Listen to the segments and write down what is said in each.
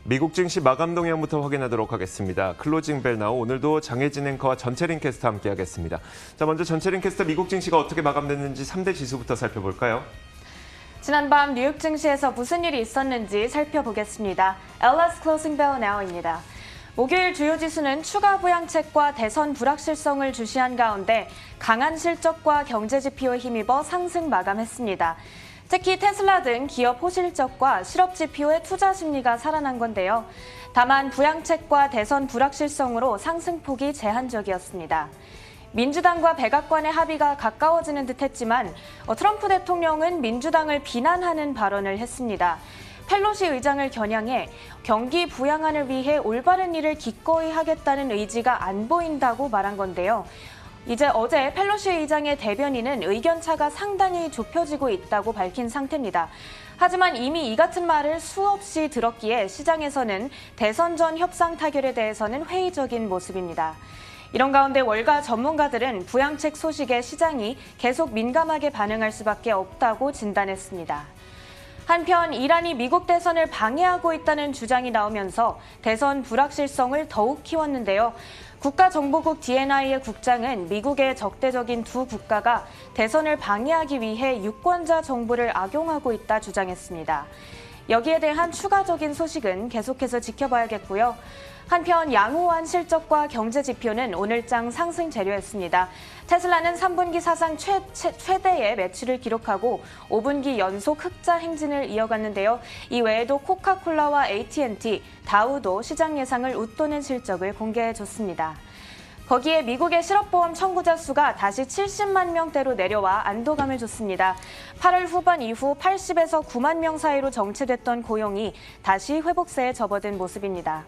미국 증시 마감 동향부터 확인하도록 하겠습니다. 클로징 벨 나우 오늘도 장혜진 앵커와 전채린 캐스터 함께하겠습니다. 자, 먼저 전채린 캐스터 미국 증시가 어떻게 마감됐는지 3대 지수부터 살펴볼까요? 지난밤 뉴욕 증시에서 무슨 일이 있었는지 살펴보겠습니다. LS 클로징 벨 나우입니다. 목요일 주요 지수는 추가 부양책과 대선 불확실성을 주시한 가운데 강한 실적과 경제 지표에 힘입어 상승 마감했습니다. 특히 테슬라 등 기업 호실적과 실업 지표의 투자 심리가 살아난 건데요. 다만 부양책과 대선 불확실성으로 상승폭이 제한적이었습니다. 민주당과 백악관의 합의가 가까워지는 듯했지만 트럼프 대통령은 민주당을 비난하는 발언을 했습니다. 펠로시 의장을 겨냥해 경기 부양안을 위해 올바른 일을 기꺼이 하겠다는 의지가 안 보인다고 말한 건데요. 어제 펠로시 의장의 대변인은 의견차가 상당히 좁혀지고 있다고 밝힌 상태입니다. 하지만 이미 이 같은 말을 수없이 들었기에 시장에서는 대선 전 협상 타결에 대해서는 회의적인 모습입니다. 이런 가운데 월가 전문가들은 부양책 소식에 시장이 계속 민감하게 반응할 수밖에 없다고 진단했습니다. 한편 이란이 미국 대선을 방해하고 있다는 주장이 나오면서 대선 불확실성을 더욱 키웠는데요. 국가정보국 DNI의 국장은 미국의 적대적인 두 국가가 대선을 방해하기 위해 유권자 정보를 악용하고 있다 주장했습니다. 여기에 대한 추가적인 소식은 계속해서 지켜봐야겠고요. 한편 양호한 실적과 경제 지표는 오늘장 상승 재료였습니다. 테슬라는 3분기 사상 최대의 매출을 기록하고 5분기 연속 흑자 행진을 이어갔는데요. 이 외에도 코카콜라와 AT&T, 다우도 시장 예상을 웃도는 실적을 공개해줬습니다. 거기에 미국의 실업보험 청구자 수가 다시 70만 명대로 내려와 안도감을 줬습니다. 8월 후반 이후 80에서 9만 명 사이로 정체됐던 고용이 다시 회복세에 접어든 모습입니다.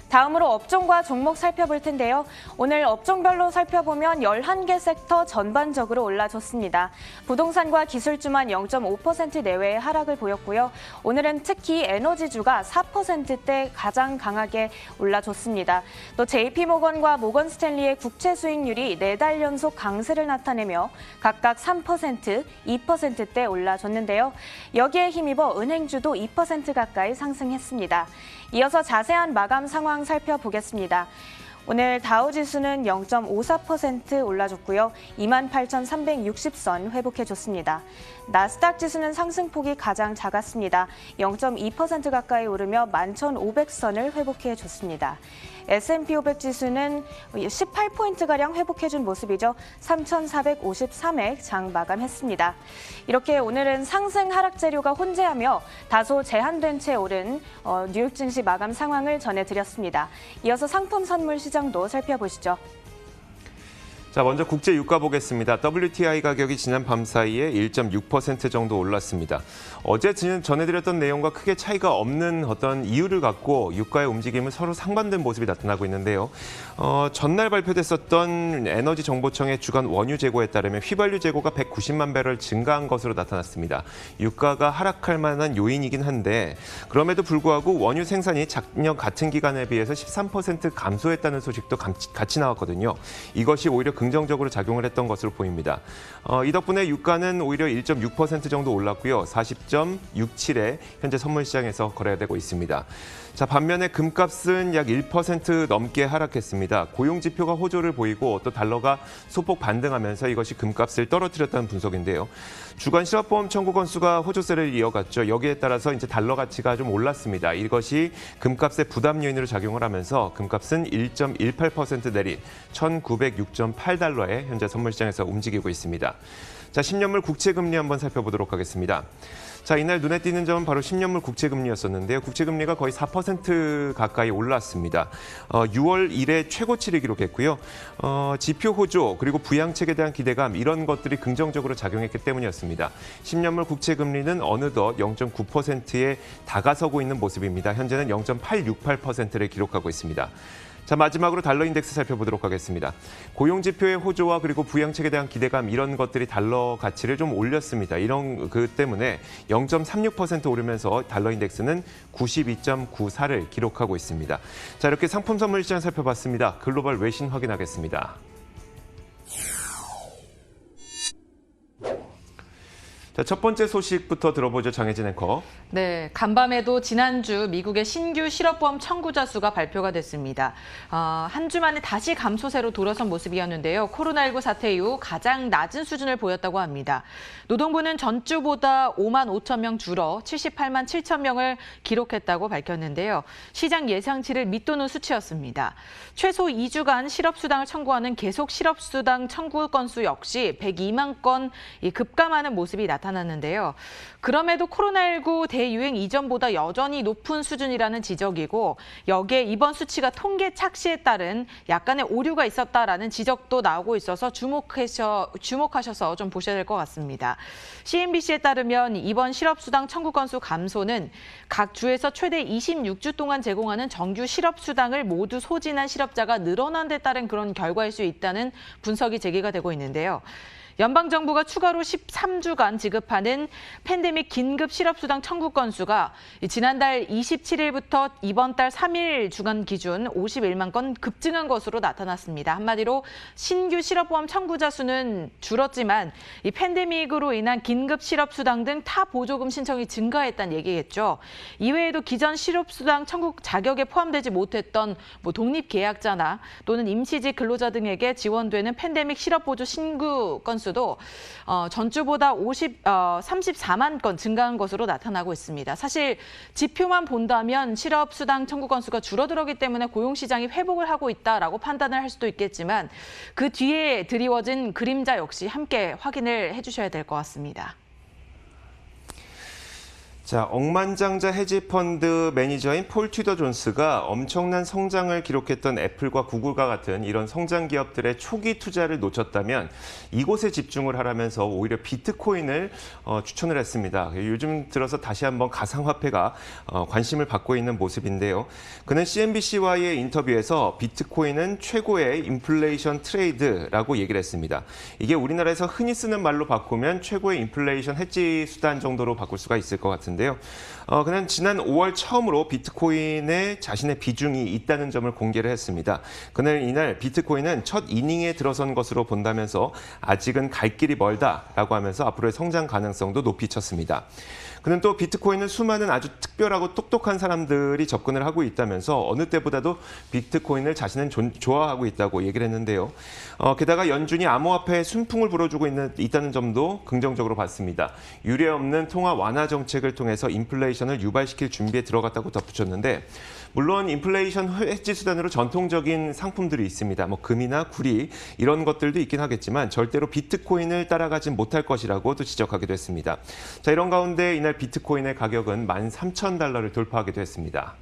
다음으로 업종과 종목 살펴볼 텐데요. 오늘 업종별로 살펴보면 11개 섹터 전반적으로 올라줬습니다. 부동산과 기술주만 0.5% 내외의 하락을 보였고요. 오늘은 특히 에너지주가 4%대 가장 강하게 올라줬습니다. 또 JP모건과 모건스탠리의 국채 수익률이 4달 연속 강세를 나타내며 각각 3%, 2%대 올라줬는데요. 여기에 힘입어 은행주도 2% 가까이 상승했습니다. 이어서 자세한 마감 상황 살펴보겠습니다. 오늘 다우지수는 0.54% 올라줬고요. 28,360선 회복해줬습니다. 나스닥 지수는 상승폭이 가장 작았습니다. 0.2% 가까이 오르며 11,500선을 회복해줬습니다. S&P 500 지수는 18포인트가량 회복해준 모습이죠. 3,453회 장 마감했습니다. 이렇게 오늘은 상승 하락 재료가 혼재하며 다소 제한된 채 오른 뉴욕 증시 마감 상황을 전해드렸습니다. 이어서 상품 선물 시장도 살펴보시죠. 자, 먼저 국제 유가 보겠습니다. WTI 가격이 지난 밤 사이에 1.6% 정도 올랐습니다. 어제 전해드렸던 내용과 크게 차이가 없는 어떤 이유를 갖고 유가의 움직임은 서로 상반된 모습이 나타나고 있는데요. 전날 발표됐었던 에너지 정보청의 주간 원유 재고에 따르면 휘발유 재고가 190만 배럴 증가한 것으로 나타났습니다. 유가가 하락할 만한 요인이긴 한데 그럼에도 불구하고 원유 생산이 작년 같은 기간에 비해서 13% 감소했다는 소식도 같이 나왔거든요. 이것이 오히려 긍정적으로 작용을 했던 것으로 보입니다. 이 덕분에 유가는 오히려 1.6% 정도 올랐고요. 40.67에 현재 선물시장에서 거래되고 있습니다. 자, 반면에 금값은 약 1% 넘게 하락했습니다. 고용지표가 호조를 보이고 또 달러가 소폭 반등하면서 이것이 금값을 떨어뜨렸다는 분석인데요. 주간 실업보험 청구 건수가 호조세를 이어갔죠. 여기에 따라서 이제 달러 가치가 좀 올랐습니다. 이것이 금값의 부담 요인으로 작용을 하면서 금값은 1.18% 내린 1,906.8달러에 현재 선물시장에서 움직이고 있습니다. 자, 10년물 국채금리 한번 살펴보도록 하겠습니다. 자, 이날 눈에 띄는 점은 바로 10년물 국채금리였었는데요. 국채금리가 거의 4% 가까이 올랐습니다. 6월 이래 최고치를 기록했고요. 지표 호조 그리고 부양책에 대한 기대감 이런 것들이 긍정적으로 작용했기 때문이었습니다. 10년물 국채금리는 어느덧 0.9%에 다가서고 있는 모습입니다. 현재는 0.868%를 기록하고 있습니다. 자, 마지막으로 달러 인덱스 살펴보도록 하겠습니다. 고용지표의 호조와 그리고 부양책에 대한 기대감 이런 것들이 달러 가치를 좀 올렸습니다. 이런 때문에 0.36% 오르면서 달러 인덱스는 92.94를 기록하고 있습니다. 자, 이렇게 상품 선물 시장 살펴봤습니다. 글로벌 외신 확인하겠습니다. 자, 첫 번째 소식부터 들어보죠. 장혜진 앵커. 네, 간밤에도 지난주 미국의 신규 실업보험 청구자 수가 발표가 됐습니다. 한 주 만에 다시 감소세로 돌아선 모습이었는데요. 코로나19 사태 이후 가장 낮은 수준을 보였다고 합니다. 노동부는 전주보다 5만 5천 명 줄어 78만 7천 명을 기록했다고 밝혔는데요. 시장 예상치를 밑도는 수치였습니다. 최소 2주간 실업수당을 청구하는 계속 실업수당 청구 건수 역시 102만 건 급감하는 모습이 나타났는데요. 그럼에도 코로나19 대유행 이전보다 여전히 높은 수준이라는 지적이고 여기에 이번 수치가 통계 착시에 따른 약간의 오류가 있었다라는 지적도 나오고 있어서 주목하셔서 좀 보셔야 될 것 같습니다. CNBC에 따르면 이번 실업수당 청구 건수 감소는 각 주에서 최대 26주 동안 제공하는 정규 실업수당을 모두 소진한 실업자가 늘어난 데 따른 그런 결과일 수 있다는 분석이 제기가 되고 있는데요. 연방정부가 추가로 13주간 지급하는 팬데믹 긴급 실업수당 청구 건수가 지난달 27일부터 이번 달 3일 주간 기준 51만 건 급증한 것으로 나타났습니다. 한마디로 신규 실업보험 청구자 수는 줄었지만 이 팬데믹으로 인한 긴급 실업수당 등 타 보조금 신청이 증가했다는 얘기겠죠. 이외에도 기존 실업수당 청구 자격에 포함되지 못했던 독립계약자나 또는 임시직 근로자 등에게 지원되는 팬데믹 실업보조 신규 건수 도 전주보다 34만 건 증가한 것으로 나타나고 있습니다. 사실 지표만 본다면 실업수당 청구 건수가 줄어들었기 때문에 고용시장이 회복을 하고 있다라고 판단을 할 수도 있겠지만 그 뒤에 드리워진 그림자 역시 함께 확인을 해주셔야 될 것 같습니다. 자, 억만장자 헤지펀드 매니저인 폴 튜더 존스가 엄청난 성장을 기록했던 애플과 구글과 같은 이런 성장 기업들의 초기 투자를 놓쳤다면 이곳에 집중을 하라면서 오히려 비트코인을 추천을 했습니다. 요즘 들어서 다시 한번 가상화폐가 관심을 받고 있는 모습인데요. 그는 CNBC와의 인터뷰에서 비트코인은 최고의 인플레이션 트레이드라고 얘기를 했습니다. 이게 우리나라에서 흔히 쓰는 말로 바꾸면 최고의 인플레이션 해지 수단 정도로 바꿀 수가 있을 것 같은데 그는 지난 5월 처음으로 비트코인에 자신의 비중이 있다는 점을 공개를 했습니다. 그는 이날 비트코인은 첫 이닝에 들어선 것으로 본다면서 아직은 갈 길이 멀다라고 하면서 앞으로의 성장 가능성도 높이 쳤습니다. 그는 또 비트코인은 수많은 아주 특별하고 똑똑한 사람들이 접근을 하고 있다면서 어느 때보다도 비트코인을 자신은 좋아하고 있다고 얘기를 했는데요. 게다가 연준이 암호화폐에 순풍을 불어주고 있다는 점도 긍정적으로 봤습니다. 유례 없는 통화 완화 정책을 통해서 인플레이션을 유발시킬 준비에 들어갔다고 덧붙였는데 물론 인플레이션 해지 수단으로 전통적인 상품들이 있습니다. 금이나 구리 이런 것들도 있긴 하겠지만 절대로 비트코인을 따라가진 못할 것이라고도 지적하기도 했습니다. 자, 이런 가운데 이날 비트코인의 가격은 13,000달러를 돌파하기도 했습니다.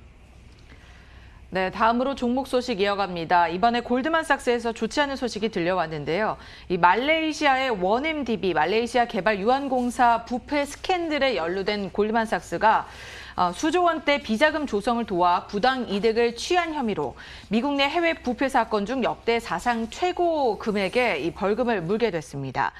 네, 다음으로 종목 소식 이어갑니다. 이번에 골드만삭스에서 좋지 않은 소식이 들려왔는데요. 이 말레이시아의 1MDB, 말레이시아 개발 유한공사 부패 스캔들에 연루된 골드만삭스가 수조 원대 비자금 조성을 도와 부당 이득을 취한 혐의로 미국 내 해외 부패 사건 중 역대 사상 최고 금액의 이 벌금을 물게 됐습니다.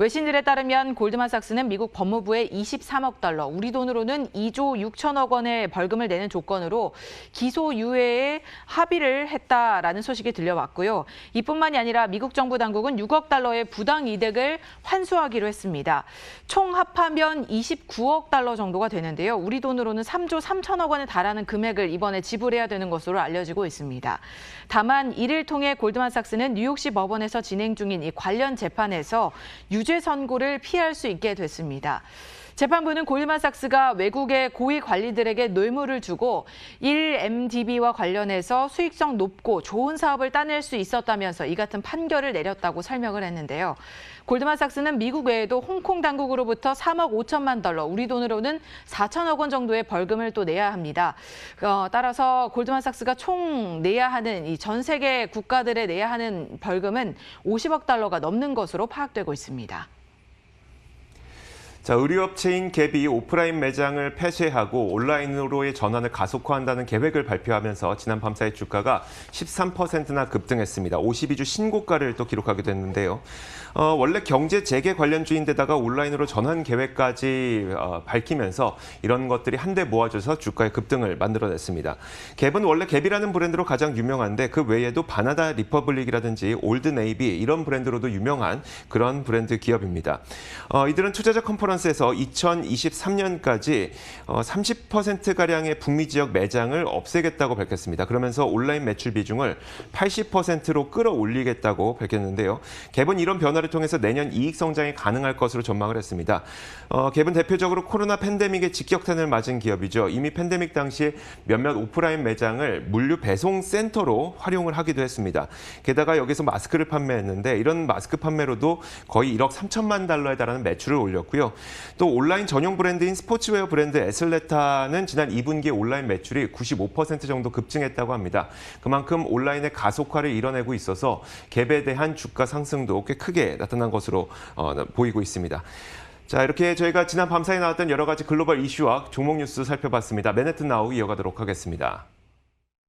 외신들에 따르면 골드만삭스는 미국 법무부에 23억 달러, 우리 돈으로는 2조 6천억 원의 벌금을 내는 조건으로 기소유예에 합의를 했다라는 소식이 들려왔고요. 이뿐만이 아니라 미국 정부 당국은 6억 달러의 부당 이득을 환수하기로 했습니다. 총 합하면 29억 달러 정도가 되는데요. 우리 돈으로는 3조 3천억 원에 달하는 금액을 이번에 지불해야 되는 것으로 알려지고 있습니다. 다만 이를 통해 골드만삭스는 뉴욕시 법원에서 진행 중인 이 관련 재판에서 유죄 선고를 피할 수 있게 됐습니다. 재판부는 골드만삭스가 외국의 고위 관리들에게 뇌물을 주고 1MDB와 관련해서 수익성 높고 좋은 사업을 따낼 수 있었다면서 이 같은 판결을 내렸다고 설명을 했는데요. 골드만삭스는 미국 외에도 홍콩 당국으로부터 3억 5천만 달러, 우리 돈으로는 4천억 원 정도의 벌금을 또 내야 합니다. 따라서 골드만삭스가 총 내야 하는 이 전 세계 국가들에 내야 하는 벌금은 50억 달러가 넘는 것으로 파악되고 있습니다. 자, 의류업체인 갭이 오프라인 매장을 폐쇄하고 온라인으로의 전환을 가속화한다는 계획을 발표하면서 지난 밤사이 주가가 13%나 급등했습니다. 52주 신고가를 또 기록하게 됐는데요. 원래 경제 재개 관련주인데다가 온라인으로 전환 계획까지 밝히면서 이런 것들이 한데 모아져서 주가의 급등을 만들어냈습니다. 갭은 원래 갭이라는 브랜드로 가장 유명한데 그 외에도 바나나 리퍼블릭이라든지 올드 네이비 이런 브랜드로도 유명한 그런 브랜드 기업입니다. 이들은 투자자 컨퍼런스 컨퍼런스에서 2023년까지 30%가량의 북미 지역 매장을 없애겠다고 밝혔습니다. 그러면서 온라인 매출 비중을 80%로 끌어올리겠다고 밝혔는데요. 갭은 이런 변화를 통해서 내년 이익 성장이 가능할 것으로 전망을 했습니다. 갭은 대표적으로 코로나 팬데믹의 직격탄을 맞은 기업이죠. 이미 팬데믹 당시에 몇몇 오프라인 매장을 물류 배송 센터로 활용을 하기도 했습니다. 게다가 여기서 마스크를 판매했는데 이런 마스크 판매로도 거의 1억 3천만 달러에 달하는 매출을 올렸고요. 또 온라인 전용 브랜드인 스포츠웨어 브랜드 애슬레타는 지난 2분기 온라인 매출이 95% 정도 급증했다고 합니다. 그만큼 온라인의 가속화를 이뤄내고 있어서 갭에 대한 주가 상승도 꽤 크게 나타난 것으로 보이고 있습니다. 자, 이렇게 저희가 지난 밤사이 나왔던 여러 가지 글로벌 이슈와 종목 뉴스 살펴봤습니다. 맨해튼 나우 이어가도록 하겠습니다.